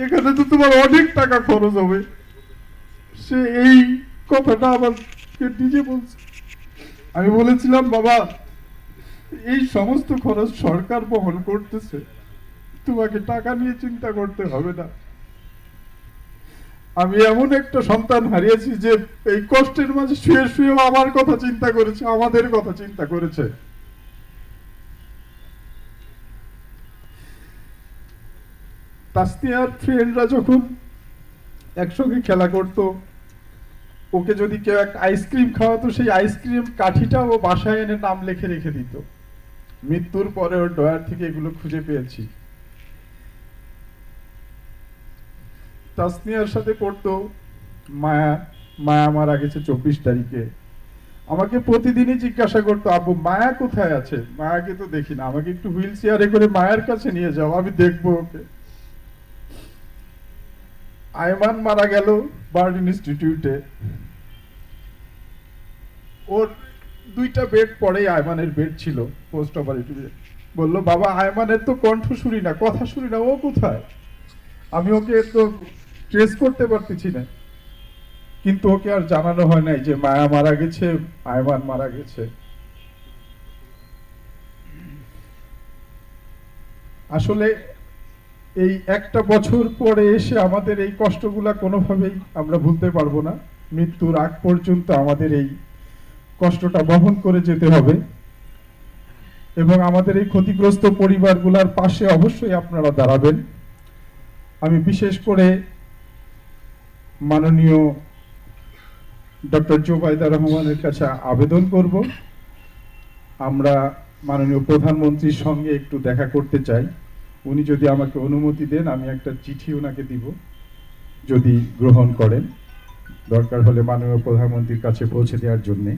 এখানে তো তোমার অনেক টাকা খরচ হবে। সে এই কথাটা আমাকে নিজে বলছে। আমি বলেছিলাম, বাবা এই সমস্ত খরচ সরকার বহন করতেছে, তোমাকে টাকা নিয়ে চিন্তা করতে হবে না। আমি এমন একটা সন্তান হারিয়েছি যে এই কষ্টের মাঝে শুয়ে শুয়েও আমার কথা চিন্তা করেছে, আমাদের কথা চিন্তা করেছে। তাসনিয়ার ফ্রেন্ডরা যখন একসঙ্গে খেলা করতো, ওকে যদি কেউ একটা আইসক্রিম খাওয়াতো, সেই আইসক্রিম কাঠিটা ও বাসায় এনে নাম লিখে রেখে দিত। মৃত্যুর পরে ওর ডয়ার থেকে এগুলো খুঁজে পেয়েছি। তাসনিয়ার সাথে পড়তো মায়া। মায়া মারা গেছে 24 তারিখে। আমাকে প্রতিদিনই জিজ্ঞাসা করতো, আব্বু মায়া কোথায় আছে? মায়াকে তো দেখি না, আমাকে একটু হুইল চেয়ারে করে মায়ের কাছে নিয়ে যাও, আমি দেখবো ওকে। আয়মান মারা গেল বার্ন ইনস্টিটিউটে। ওর 2টা বেড পরেই আয়মানের বেড ছিল পোস্ট অপারেটিভে। বললো, বাবা আয়মানের তো কণ্ঠ শুনি না, কথা শুনি না, ও কোথায়? আমি ওকে তো ট্রেস করতে পারতেছি না। কিন্তু ওকে আর জানানো হয় নাই যে মায়া মারা গেছে, আয়মান মারা গেছে। আসলে এই একটা বছর পরে এসে আমাদের এই কষ্টগুলা কোনোভাবেই আমরা ভুলতে পারবো না। মৃত্যুর আগ পর্যন্ত আমাদের এই কষ্টটা বহন করে যেতে হবে, এবং আমাদের এই ক্ষতিগ্রস্ত পরিবারগুলোর পাশে অবশ্যই আপনারা দাঁড়াবেন। আমি বিশেষ করে মাননীয় ডক্টর জোবাইদা রহমানের কাছে আবেদন করব, আমরা মাননীয় প্রধানমন্ত্রীর সঙ্গে একটু দেখা করতে চাই। উনি যদি আমাকে অনুমতি দেন, আমি একটা চিঠি ওনাকে দিব, যদি গ্রহণ করেন, দরকার হলে মাননীয় প্রধানমন্ত্রীর কাছে পৌঁছে দেওয়ার জন্যে।